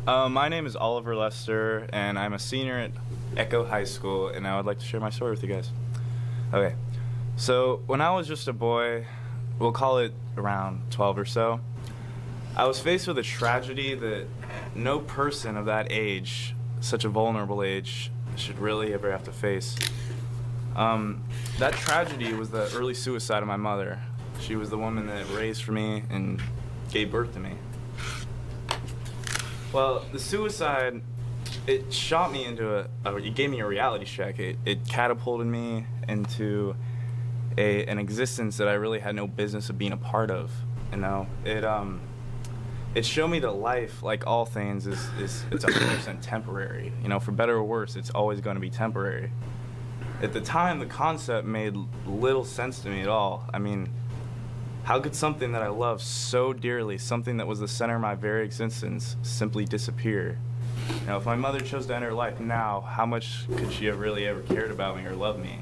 My name is Oliver Lester, and I'm a senior at Echo High School, and I would like to share my story with you guys. Okay, so when I was just a boy, we'll call it around 12 or so, I was faced with a tragedy that no person of that age, such a vulnerable age, should really ever have to face. That tragedy was the early suicide of my mother. She was the woman that raised for me and gave birth to me. Well, the suicide, it shot me into it gave me a reality check. It catapulted me into an existence that I really had no business of being a part of. You know, it showed me that life, like all things, is it's 100% temporary. You know, for better or worse, it's always going to be temporary. At the time, the concept made little sense to me at all. I mean, how could something that I loved so dearly, something that was the center of my very existence, simply disappear? You know, if my mother chose to end her life now, how much could she have really ever cared about me or loved me?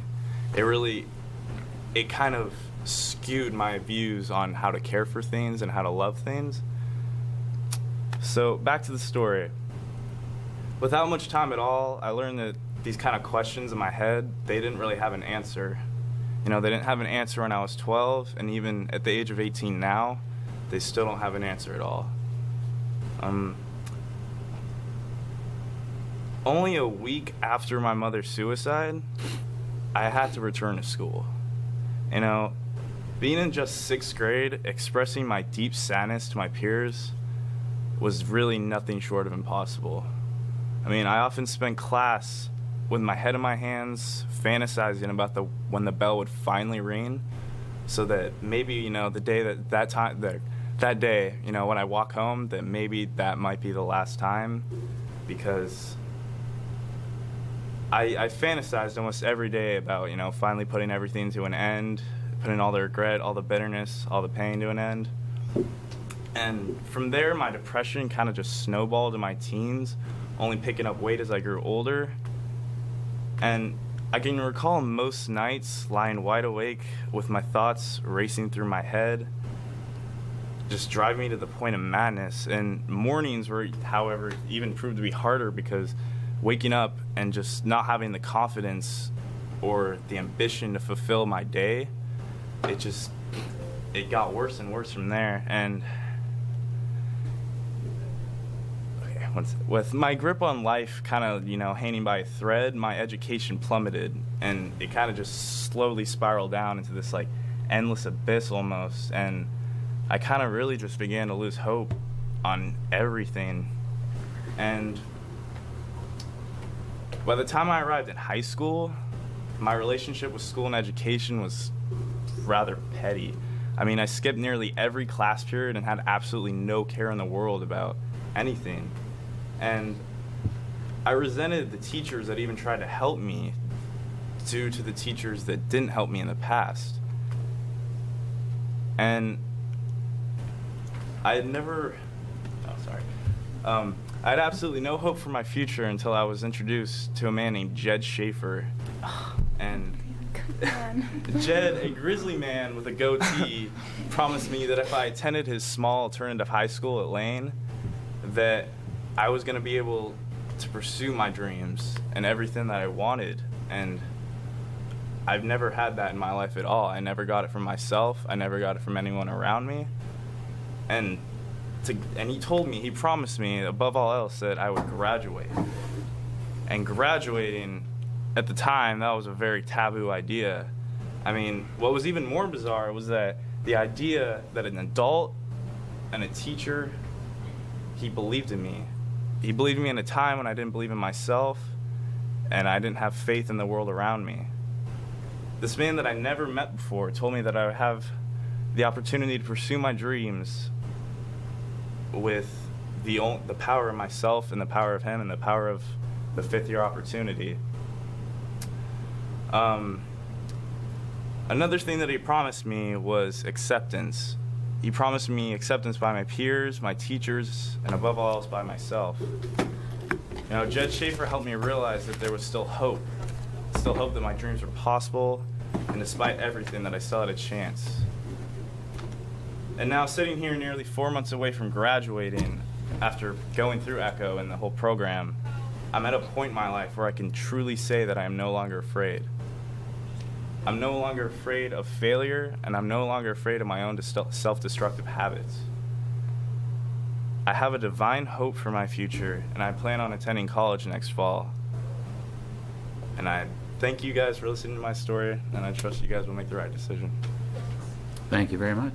It kind of skewed my views on how to care for things and how to love things. So, back to the story. Without much time at all, I learned that these kind of questions in my head, they didn't really have an answer. You know, they didn't have an answer when I was 12, and even at the age of 18 now, they still don't have an answer at all. Only a week after my mother's suicide, I had to return to school. You know, being in just 6th grade, expressing my deep sadness to my peers was really nothing short of impossible. I mean, I often spent class with my head in my hands, fantasizing about when the bell would finally ring, so that maybe, you know, the day that day, you know, when I walk home, that maybe that might be the last time, because I fantasized almost every day about, you know, finally putting everything to an end, putting all the regret, all the bitterness, all the pain to an end. And from there, my depression kind of just snowballed in my teens, only picking up weight as I grew older. And I can recall most nights lying wide awake with my thoughts racing through my head, just driving me to the point of madness. And mornings were, however, even proved to be harder, because waking up and just not having the confidence or the ambition to fulfill my day, it got worse and worse from there. And with my grip on life kind of, you know, hanging by a thread, my education plummeted, and it kind of just slowly spiraled down into this, like, endless abyss almost, and I kind of really just began to lose hope on everything. And by the time I arrived in high school, my relationship with school and education was rather petty. I mean, I skipped nearly every class period and had absolutely no care in the world about anything. And I resented the teachers that even tried to help me due to the teachers that didn't help me in the past. And I had absolutely no hope for my future until I was introduced to a man named Jed Schaefer. And Jed, a grizzly man with a goatee, promised me that if I attended his small alternative high school at Lane, that I was going to be able to pursue my dreams and everything that I wanted. And I've never had that in my life at all. I never got it from myself. I never got it from anyone around me. And he promised me, above all else, that I would graduate. And graduating, at the time, that was a very taboo idea. I mean, what was even more bizarre was that the idea that an adult and a teacher, he believed in me. He believed in me in a time when I didn't believe in myself, and I didn't have faith in the world around me. This man that I never met before told me that I would have the opportunity to pursue my dreams with the power of myself and the power of him and the power of the fifth-year opportunity. Another thing that he promised me was acceptance. He promised me acceptance by my peers, my teachers, and above all else by myself. You know, Jed Schaefer helped me realize that there was still hope that my dreams were possible, and despite everything, that I still had a chance. And now, sitting here nearly 4 months away from graduating, after going through Echo and the whole program, I'm at a point in my life where I can truly say that I am no longer afraid. I'm no longer afraid of failure, and I'm no longer afraid of my own self-destructive habits. I have a divine hope for my future, and I plan on attending college next fall. And I thank you guys for listening to my story, and I trust you guys will make the right decision. Thank you very much.